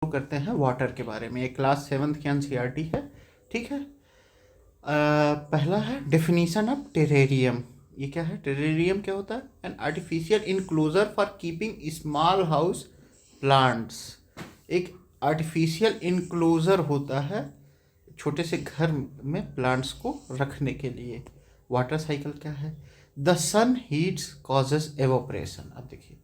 करते हैं वाटर के बारे में। एक क्लास 7th की एनसीईआरटी है, ठीक है। पहला है डेफिनीशन ऑफ टेरेरियम। ये क्या है? टेरेरियम क्या होता है? N artificial enclosure for keeping small house plants. एक आर्टिफिशियल इनक्लोजर होता है छोटे से घर में प्लांट्स को रखने के लिए। वाटर साइकिल क्या है? The sun heats causes evaporation. अब देखिए,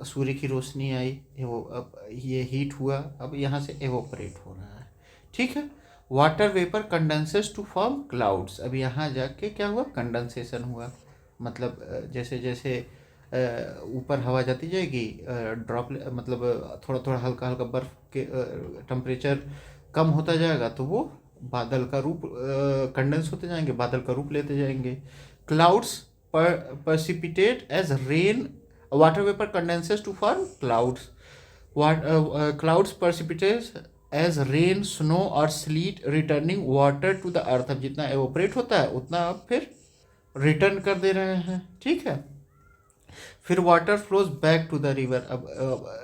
सूर्य की रोशनी आई, अब ये हीट हुआ, अब यहाँ से एवोपरेट हो रहा है, ठीक है। Water vapour condenses to form clouds. अब यहाँ जाके क्या हुआ? कंडेंसेशन हुआ। मतलब जैसे जैसे ऊपर हवा जाती जाएगी, ड्रॉप मतलब थोड़ा थोड़ा हल्का हल्का बर्फ के टेम्परेचर कम होता जाएगा तो वो बादल का रूप कंडेंस होते जाएंगे, बादल का रूप लेते जाएंगे। Clouds precipitate as rain. Water vapor condenses to form clouds. Clouds precipitate as rain, snow और sleet, returning water to the earth. अब जितना evaporate होता है उतना आप फिर रिटर्न कर दे रहे हैं, ठीक है। फिर water flows back to the river. अब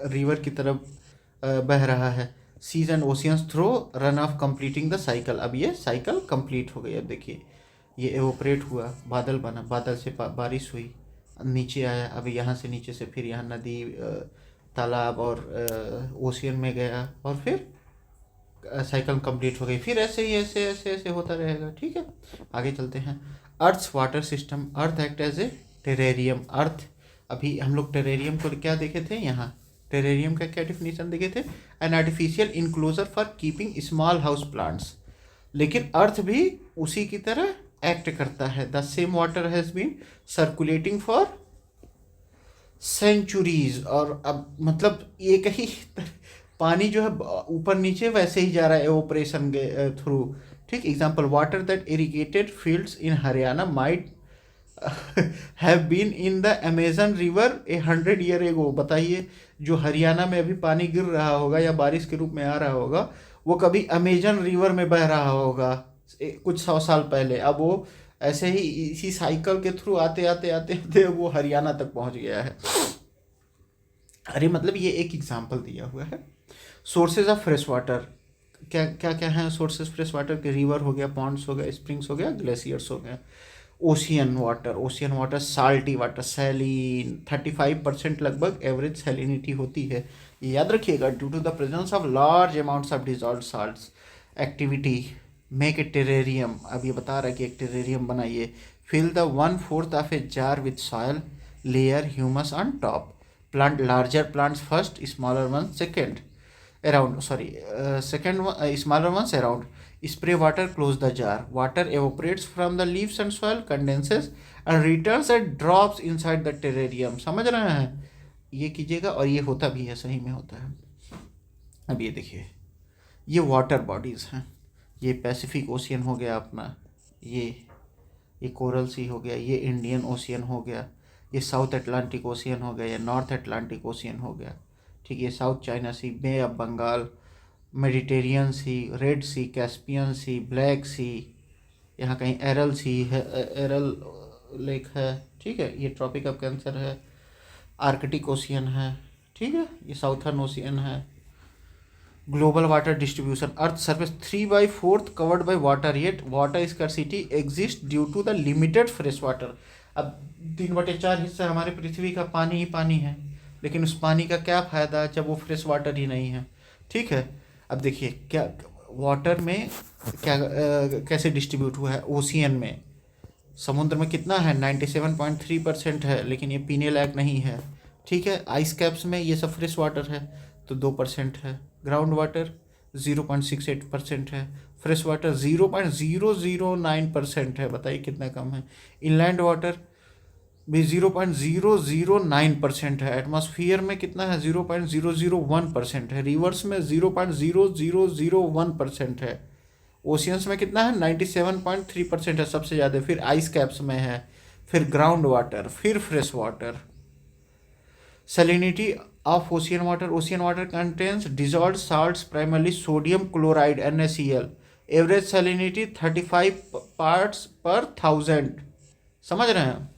रिवर की तरफ बह रहा है। Seas and oceans through run off completing the cycle. अब ये साइकिल कंप्लीट हो गई। अब देखिए, ये एवोपरेट हुआ, बादल बना, बादल से बारिश हुई, नीचे आया, अब यहाँ से नीचे से फिर यहाँ नदी, तालाब और ओशियन में गया, और फिर साइकिल कंप्लीट हो गई। फिर ऐसे ही ऐसे ऐसे ऐसे होता रहेगा, ठीक है। आगे चलते हैं। Earth's water system. Earth act as a terrarium. Earth, अभी हम लोग टेरेरियम को क्या देखे थे? यहाँ टेरेरियम का क्या डिफिनीशन देखे थे? An artificial enclosure for keeping small house plants. लेकिन अर्थ भी उसी की तरह एक्ट करता है। The same water has been circulating for centuries. और अब मतलब एक ही पानी जो है ऊपर नीचे वैसे ही जा रहा है एवोपरेशन के थ्रू, ठीक। Example, water that irrigated fields in Haryana might have been in the Amazon river 100 year ago. बताइए, जो हरियाणा में अभी पानी गिर रहा होगा या बारिश के रूप में आ रहा होगा, वो कभी अमेजन रिवर में बह रहा होगा कुछ 100 साल पहले। अब वो ऐसे ही इसी साइकिल के थ्रू आते आते आते आते वो हरियाणा तक पहुंच गया है। अरे मतलब ये एक एग्जाम्पल दिया हुआ है। सोर्सेज ऑफ फ्रेश वाटर क्या क्या क्या है? सोर्सेज फ्रेश वाटर के रिवर हो गया, पॉन्ड्स हो गया, स्प्रिंग्स हो गया, ग्लेशियर्स हो गया। Ocean water salty water, saline 35% लगभग एवरेज सैलिनिटी होती है। ये याद रखिएगा। Due to the presence of large amounts of dissolve salts, activity make a terrarium. अब ये बता रहा है कि एक टेरेरियम बनाइए। Fill the 1/4 of a jar with soil, layer humus on top, plant larger plants first, smaller one second around, second one, smaller ones around. Spray water, close the jar. Water evaporates from the leaves and soil, condenses and returns and drops inside the terrarium. समझ रहे हैं? ये कीजिएगा, और ये होता भी है, सही में होता है। अब ये देखिए, ये वाटर बॉडीज हैं। ये पैसिफिक ओशियन हो गया अपना, ये कोरल सी हो गया, ये इंडियन ओशियन हो गया, ये साउथ अटलांटिक ओशियन हो गया, ये नॉर्थ अटलांटिक ओशियन हो गया, ठीक है। South China Sea, Bay of Bengal, Mediterranean Sea, Red Sea, Caspian Sea, Black Sea, यहाँ कहीं एरल सी है, एरल लेक है, ठीक है। ये ट्रॉपिक ऑफ कैंसर है, आर्कटिक ओशियन है, ठीक है। ये साउथर्न ओशियन है। Global water distribution. Earth surface 3/4 covered by water, yet water scarcity exist due to the limited fresh water. अब 3/4 हिस्सा हमारे पृथ्वी का पानी ही पानी है, लेकिन उस पानी का क्या फ़ायदा जब वो फ्रेश वाटर ही नहीं है, ठीक है। अब देखिए, क्या वाटर में क्या कैसे डिस्ट्रीब्यूट हुआ है। ओशियन में, समुद्र में कितना है? 97.3% है, लेकिन ये पीने लायक नहीं है, ठीक है। आइस कैप्स में ये सब फ्रेश वाटर है तो 2% है। ग्राउंड वाटर 0.68% है। फ्रेश वाटर 0.009% है। बताइए कितना कम है। इनलैंड वाटर भी 0.009% है। एटमॉस्फियर में कितना है? 0.001% है। रिवर्स में 0.0001% है। ओशियंस में कितना है? 97.3% है, सबसे ज़्यादा। फिर आइस कैप्स में है, फिर ग्राउंड वाटर, फिर fresh water. Salinity of ocean water contains dissolved salts, primarily sodium chloride NaCl। Average salinity 35 parts पर 1000। समझ रहे हैं?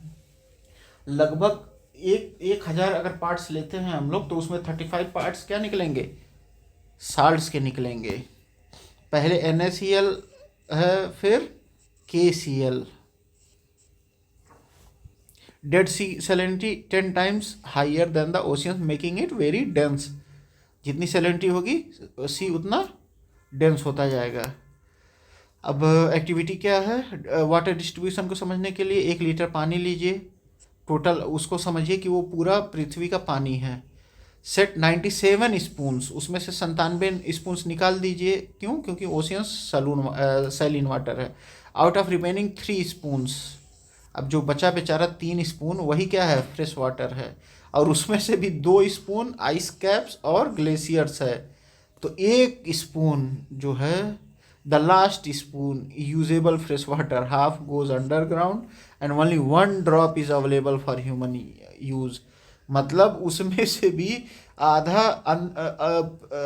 लगभग 1000 अगर पार्ट्स लेते हैं हम लोग तो उसमें 35 पार्ट्स क्या निकलेंगे? साल्ट्स के निकलेंगे। पहले NaCl है, फिर KCl। Dead Sea salinity 10 times higher than the ocean making it very dense. जितनी सैलिनिटी होगी सी उतना डेंस होता जाएगा। अब एक्टिविटी क्या है, वाटर डिस्ट्रीब्यूशन को समझने के लिए 1 लीटर पानी लीजिए, टोटल उसको समझिए कि वो पूरा पृथ्वी का पानी है। सेट 97 स्पून्स, उसमें से 97 स्पून्स निकाल दीजिए। क्यों? क्योंकि ओशियन सैलिन वाटर है। आउट ऑफ रिमेनिंग 3 स्पून्स, अब जो बचा बेचारा 3 स्पून, वही क्या है, फ्रेश वाटर है। और उसमें से भी 2 स्पून आइस कैप्स और ग्लेशियर्स है। तो 1 स्पून जो है, the last spoon usable fresh water, half goes underground and only 1 drop is available for human use. मतलब उसमें से भी आधा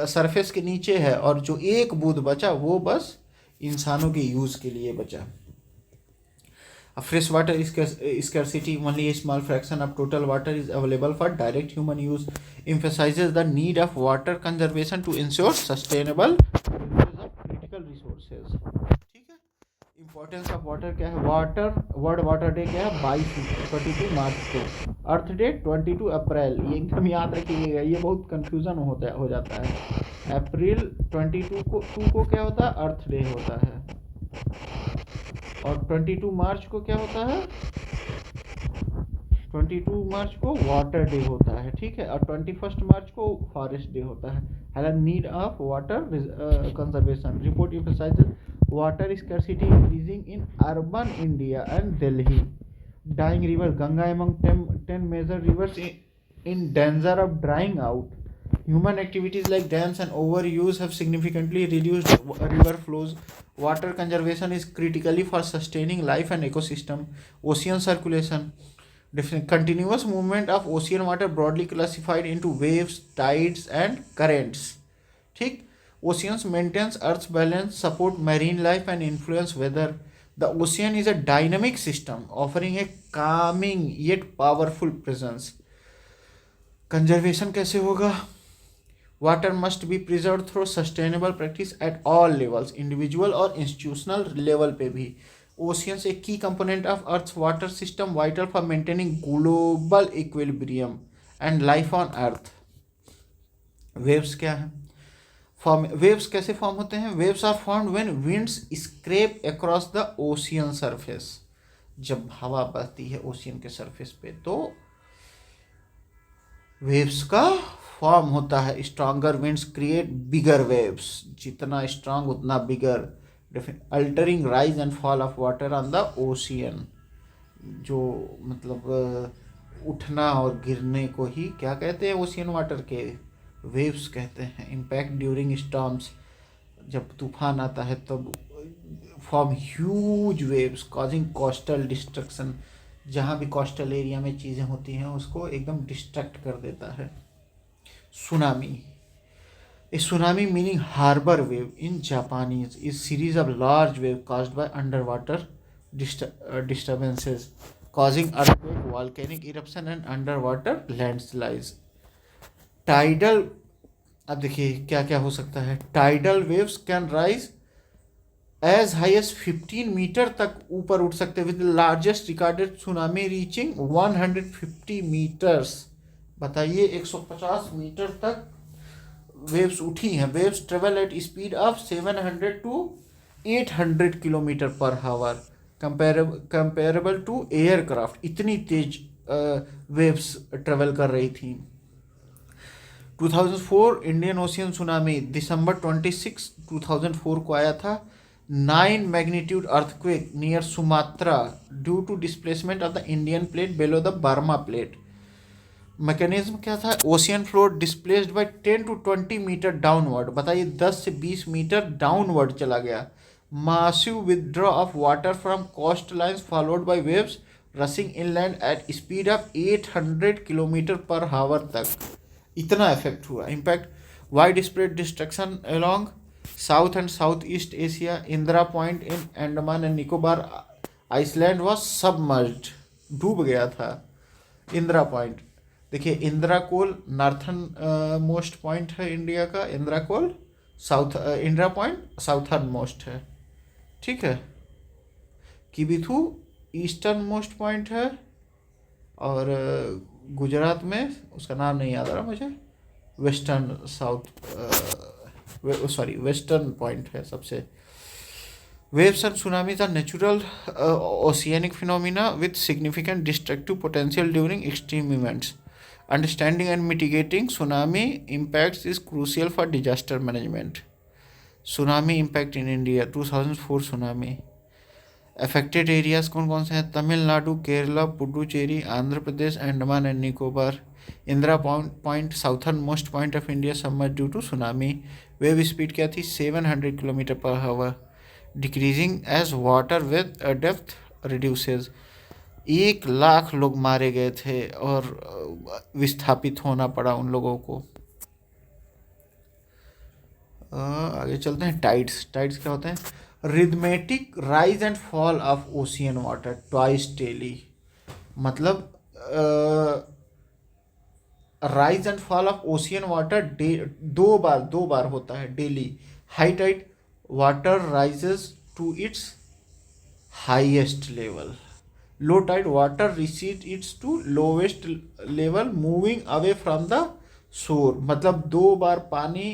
सरफेस के नीचे है, और जो 1 बूंद बचा वो बस इंसानों के यूज़ के लिए बचा। Fresh water is scarcity, only a small fraction of total water is available for direct human use, emphasizes the need of water conservation to ensure sustainable usage of critical resources। ठीक है। Importance of water क्या है? Water, world water day क्या है? 22 मार्च को। अर्थ day 22 अप्रैल। ये एकदम याद रखिएगा, ये बहुत कंफ्यूजन हो जाता है। अप्रैल 22 को क्या होता है? अर्थ डे होता है। और 22 मार्च को क्या होता है? 22 मार्च को वाटर डे होता है। ठीक है। और 21 मार्च को फॉरेस्ट डे होता है। हालांकि need of water conservation report emphasizes water scarcity increasing in urban India and Delhi. Dying river Ganga among 10 major rivers in danger of drying out. Human activities like dams and overuse have significantly reduced river flows. Water conservation is critically for sustaining life and ecosystem. Ocean circulation. Continuous movement of ocean water broadly classified into waves, tides and currents. ठीक। Oceans maintains Earth's balance, support marine life and influence weather. The ocean is a dynamic system offering a calming yet powerful presence. Conservation कैसे होगा? Water must be preserved through sustainable practice at all levels, individual और institutional level पे भी। Oceans a key component of Earth's water system, vital for maintaining global equilibrium and life on Earth. Waves क्या है? Waves कैसे form होते हैं? Waves are formed when winds scrape across the ocean surface. जब हवा बहती है ओशियन के सरफेस पे तो वेव्स का फॉर्म होता है। Stronger winds create bigger waves, जितना स्ट्रांग उतना bigger. Altering rise and fall of water on the ocean, जो मतलब उठना और गिरने को ही क्या कहते हैं? ओशियन वाटर के वेव्स कहते हैं। इम्पैक्ट ड्यूरिंग स्टॉर्म्स, जब तूफान आता है तब form huge waves causing coastal destruction. जहाँ भी कोस्टल एरिया में चीज़ें होती हैं उसको एकदम डिस्ट्रैक्ट कर देता है। Tsunami, a tsunami meaning harbour wave in Japanese is series of large wave caused by under water disturbances causing earthquake, volcanic eruption and under water landslides. Tidal, अब देखिए क्या क्या हो सकता है। Tidal waves can rise as high as 15 metre तक ऊपर उठ सकते हैं, with largest recorded tsunami reaching 150 metres. बताइए 150 मीटर तक वेव्स उठी हैं। Waves travel at speed of 700 to 800 kilometre per hour, comparable to aircraft. इतनी तेज वेव्स ट्रेवल कर रही थी। 2004 इंडियन ओशियन सुनामी दिसंबर 26, 2004 को आया था। 9 magnitude earthquake near Sumatra due to displacement of the Indian plate below the Burma plate. Mechanism क्या था? Ocean floor displaced by 10 to 20 metre downward. बताइए 10 से 20 मीटर डाउनवर्ड चला गया। Massive withdraw of water from coast lines followed by waves rushing inland at speed of 800 kilometre per hour तक। इतना effect हुआ। Impact wide spread destruction along south and south east Asia. Indira Point in Andaman and Nicobar island was submerged, डूब गया था Indira Point. देखिए Indira Col northern most point है India का, Indira Col south Indira Point southern most है, ठीक है। किबिथु ईस्टर्न मोस्ट पॉइंट है, और गुजरात में उसका नाम नहीं याद आ रहा मुझे, वेस्टर्न सॉरी वेस्टर्न पॉइंट है सबसे। Waves and tsunamis are natural oceanic phenomena with significant destructive potential during extreme events. Understanding and mitigating tsunami impacts is crucial for disaster management. Tsunami impact in India 2004 tsunami. Affected areas कौन कौन से हैं? Tamil Nadu, Kerala, Puducherry, Andhra Pradesh, Andaman and Nicobar. Indira Point southern most point of India submerge due to tsunami. Wave speed क्या थी? 700 kilometre per hour. Decreasing as water with depth reduces. 1 lakh लोग मारे गए थे और विस्थापित होना पड़ा उन लोगों को। आगे चलते हैं। टाइड्स। टाइड्स क्या होते हैं? Rhythmic rise and fall of ocean water twice daily. मतलब rise and fall of ocean water दो बार होता है daily. High tide water rises to its highest level. Low tide water recede its to lowest level moving away from the shore. मतलब 2 बार पानी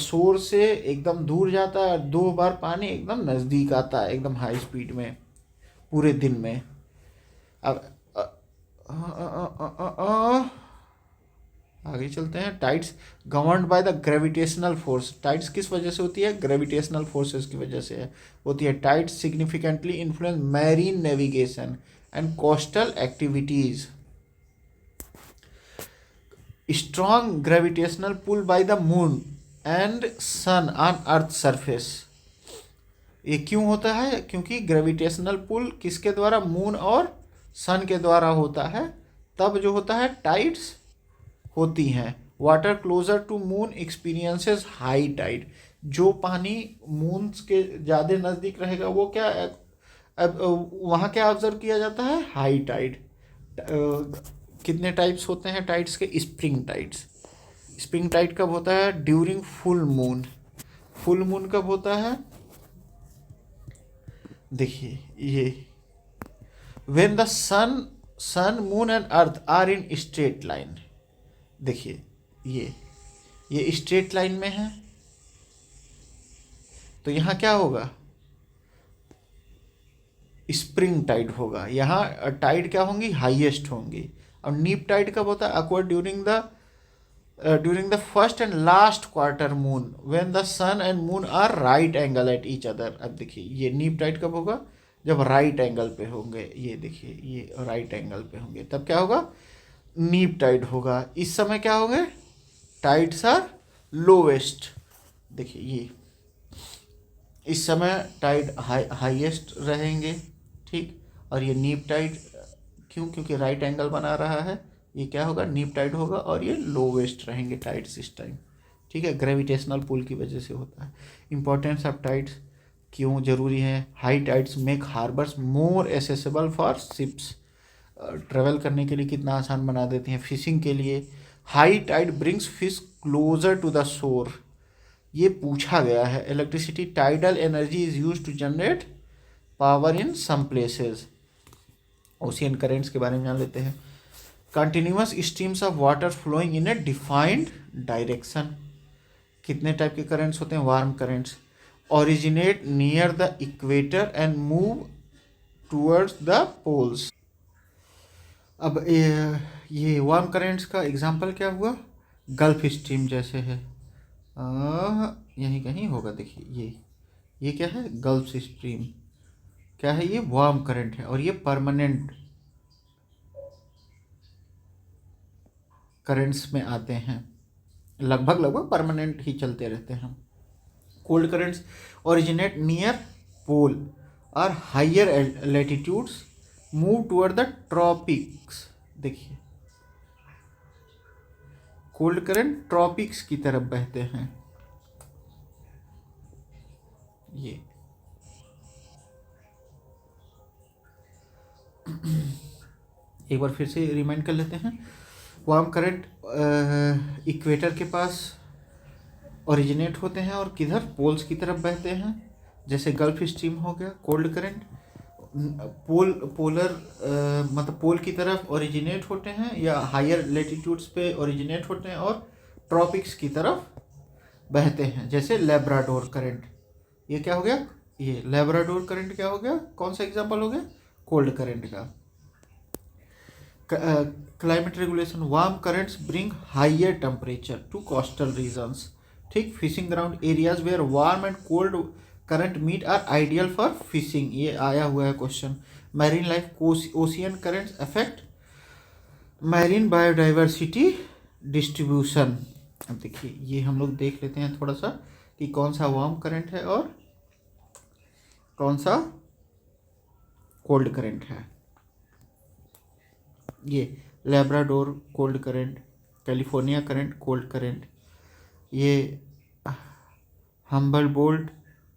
शोर से एकदम दूर जाता है, 2 बार पानी एकदम नज़दीक आता है एकदम हाई स्पीड में पूरे दिन में। अब आगे चलते हैं। Tides governed by the gravitational force. Tides किस वजह से होती है? ग्रेविटेशनल फोर्सेस की वजह से होती है। Tides significantly influence marine navigation and coastal activities. Strong gravitational pull by the moon and sun on earth surface. ये क्यों होता है? क्योंकि ग्रेविटेशनल पुल किसके द्वारा? मून और सन के द्वारा होता है। तब जो होता है टाइड्स होती हैं। Water closer to moon experiences high tide. जो पानी मून के ज़्यादा नज़दीक रहेगा वो क्या अब वहाँ क्या ऑब्जर्व किया जाता है? High Tide. कितने टाइप्स होते हैं टाइड्स के? Spring tides. स्प्रिंग टाइड कब होता है? During full moon. Full moon कब होता है? देखिए ये when the sun moon and earth are in straight line. देखिए ये स्ट्रेट लाइन में है तो यहाँ क्या होगा? स्प्रिंग टाइड होगा। यहाँ टाइड क्या होंगी? हाईएस्ट होंगी। और नीप टाइड कब होता है? Occur during the first and last quarter moon when the sun and moon are right angle at each other. अब देखिए ये नीप टाइड कब होगा? जब राइट एंगल पे होंगे। ये देखिए ये राइट एंगल पे होंगे तब क्या होगा? नीप टाइड होगा। इस समय क्या होंगे? Tides are lowest. देखिए ये इस समय टाइड हाईएस्ट रहेंगे, ठीक। और ये नीप टाइड क्यों? क्योंकि राइट एंगल बना रहा है। ये क्या होगा? नीप टाइड होगा और ये लोवेस्ट रहेंगे टाइड्स इस टाइम, ठीक है। ग्रेविटेशनल पुल की वजह से होता है। इंपॉर्टेंस ऑफ टाइड्स क्यों जरूरी है? High tides make harbours more accessible for ships. Travel करने के लिए कितना आसान बना देती हैं। फिशिंग के लिए high tide brings fish closer to the shore. ये पूछा गया है। Electricity tidal energy is use to generate power in some places. Ocean currents के बारे में जान लेते हैं। Continuous streams of water flowing in a defined direction. कितने टाइप के करेंट्स होते हैं? Warm currents originate near the equator and move towards the poles. अब ये वार्म करेंट्स का एग्जांपल क्या हुआ? गल्फ स्ट्रीम जैसे है, यहीं कहीं होगा। देखिए ये क्या है? गल्फ स्ट्रीम क्या है? ये वार्म करंट है और ये परमानेंट करंट्स में आते हैं। लगभग परमानेंट ही चलते रहते हैं। Cold currents originate near pole और higher latitudes move toward the tropics. देखिए कोल्ड करंट ट्रॉपिक्स की तरफ बहते हैं। ये एक बार फिर से रिमाइंड कर लेते हैं। वार्म करंट इक्वेटर के पास ओरिजिनेट होते हैं और किधर, पोल्स की तरफ बहते हैं, जैसे गल्फ स्ट्रीम हो गया कोल्ड करंट। पोलर मतलब पोल की तरफ ओरिजिनेट होते हैं या हायर लेटीट्यूड्स पे ओरिजिनेट होते हैं और ट्रॉपिक्स की तरफ बहते हैं, जैसे लेब्राडोर करंट। ये क्या हो गया, ये लेब्राडोर करंट क्या हो गया, कौन सा एग्जांपल हो गया, कोल्ड करंट का। Climate regulation, warm currents bring higher temperature to coastal regions, ठीक। Fishing ground areas where warm and cold current meet are ideal for fishing, ये आया हुआ है question. Marine life, ocean currents affect marine biodiversity distribution. अब देखिए ये हम लोग देख लेते हैं थोड़ा सा कि कौन सा वार्म करंट है और कौन सा कोल्ड करंट है। ये Labrador cold current, California current cold current, ये Humboldt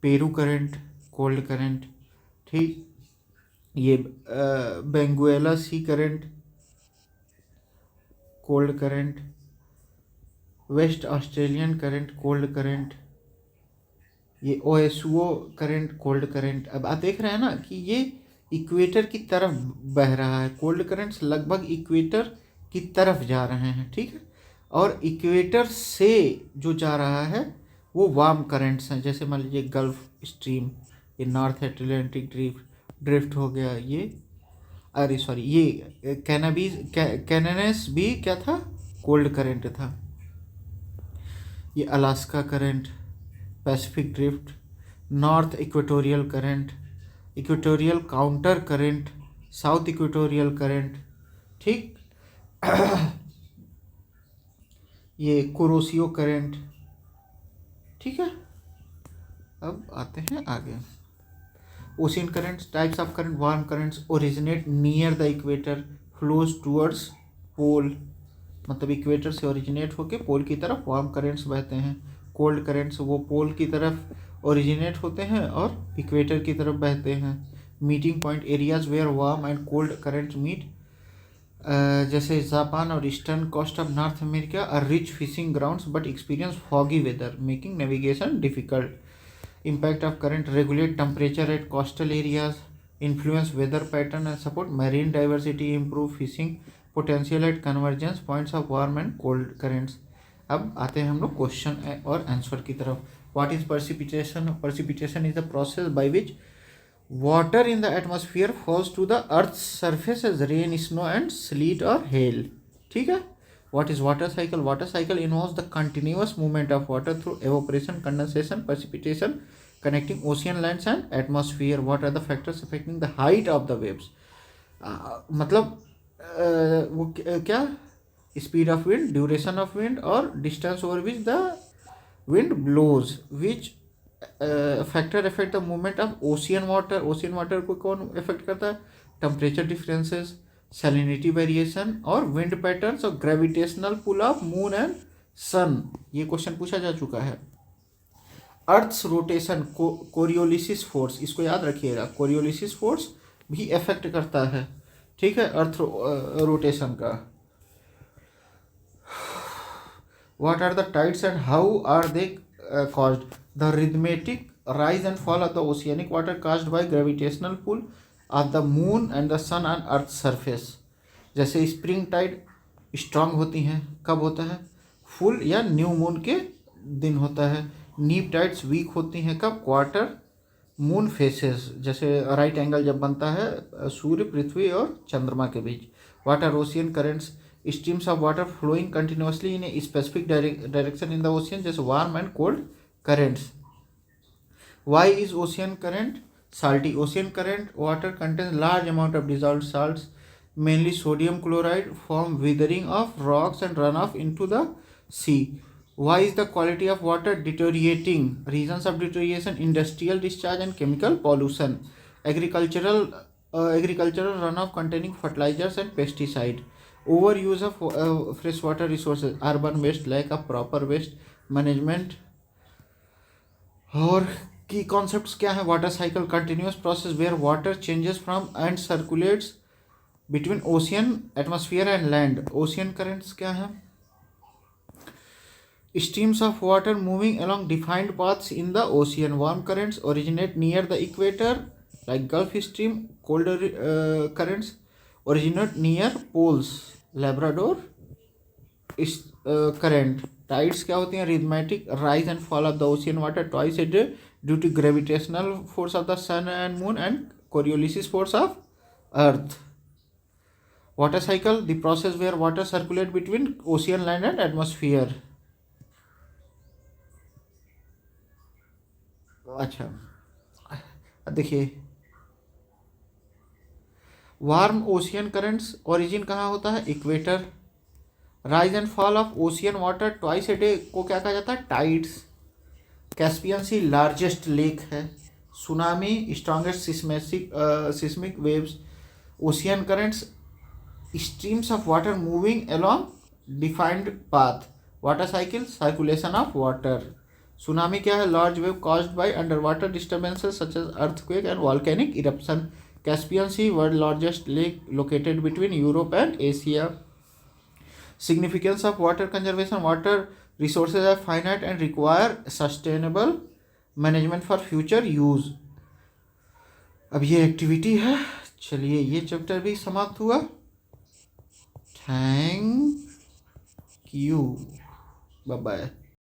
Peru current cold current, ठीक। ये Benguela sea current cold current, west Australian current cold current, ये ओएसओ करंट कोल्ड करंट। अब आप देख रहे हैं ना कि ये इक्वेटर की तरफ बह रहा है, कोल्ड करंट्स लगभग इक्वेटर की तरफ जा रहे हैं, ठीक है। और इक्वेटर से जो जा रहा है वो वार्म करंट्स हैं, जैसे मान लीजिए गल्फ स्ट्रीम, ये नॉर्थ अटलांटिक ड्रिफ्ट हो गया, ये अरे सॉरी ये कैनानेस भी क्या था, कोल्ड करंट था। ये Alaska current, Pacific drift, north equatorial current, equatorial counter current, south equatorial current, ठीक। ये कुरोसियो करंट, ठीक है। अब आते हैं आगे। Ocean currents, types of current, warm currents originate near the equator, flows towards pole, मतलब इक्वेटर से ओरिजिनेट होके पोल की तरफ वार्म करंट्स बहते हैं। कोल्ड करंट्स वो पोल की तरफ ओरिजिनेट होते हैं और इक्वेटर की तरफ बहते हैं। Meeting point areas where warm and cold currents meet, जैसे जापान और eastern coast of North America are rich fishing grounds but experience foggy weather making navigation difficult. Impact of current, regulate temperature at coastal areas, influence weather pattern and support marine diversity, improve fishing potential at convergence points of warm and cold currents। अब आते हैं हम लोग question और answer की तरफ। What is precipitation? Precipitation is the process by which water in the atmosphere falls to the earth's surface as rain, snow and sleet or hail, ठीक है। What is water cycle? Water cycle involves the continuous movement of water through evaporation, condensation, precipitation, connecting ocean lands and atmosphere. What are the factors affecting the height of the waves? मतलब वो क्या, speed of wind, duration of wind और distance over which the wind blows, which factor affect the movement of ocean water? ocean water को कौन affect करता है? Temperature differences, salinity variation और wind patterns और gravitational pull of moon and sun, ये question पूछा जा चुका है। अर्थ्स रोटेशन, कोरियोलिसिस फोर्स, इसको याद रखिएगा, कोरियोलिसिस फोर्स भी इफेक्ट करता है, ठीक है, अर्थ रोटेशन का। What are the tides and how are they caused? The rhythmic rise and fall of the oceanic water caused by gravitational pull of the moon and the sun on earth's surface। जैसे spring Tide strong होती हैं, कब होता है? Full या new moon के दिन होता है। नीप टाइड्स वीक होती हैं कब? क्वार्टर मून फेसेस, जैसे राइट एंगल जब बनता है सूर्य, पृथ्वी और चंद्रमा के बीच। What are ocean currents? Streams of water flowing continuously in a specific direction in the ocean, जैसे warm and cold currents. Why is ocean current salty? Ocean current water contains large amount of dissolved salts, mainly sodium chloride, from weathering of rocks and runoff into the sea. Why is the quality of water deteriorating? Reasons of deterioration: industrial discharge and chemical pollution, agricultural runoff containing fertilizers and pesticide, overuse of freshwater resources, urban waste, lack of proper waste management। और की concepts क्या है? Water cycle, continuous process where water changes from and circulates between ocean, atmosphere and land. Ocean currents क्या है? Streams of water moving along defined paths in the ocean. Warm currents originate near the equator, like Gulf Stream. Colder currents originate near poles. Labrador is current. Tides क्या होती हैं? Rhythmic rise and fall of the ocean water twice a day due to gravitational force of the sun and moon and Coriolis force of earth. Water cycle, the process where water circulate between ocean, land and atmosphere. अच्छा, देखिए, warm ocean currents origin कहाँ होता है? Equator. Rise and fall of ocean water twice a day को क्या कहा जाता है? Tides. Caspian Sea largest lake है. Tsunami strongest seismic waves. Ocean currents streams of water moving along defined path. Water cycle circulation of water. Tsunami क्या है? Large wave caused by under water disturbances such as earthquake and volcanic eruption. Caspian Sea world largest lake located between Europe and Asia. Significance of water conservation. Water resources are finite and require sustainable management for future use. अब ये activity है. चलिए, ये chapter भी समाप्त हुआ. Thank you. Bye bye.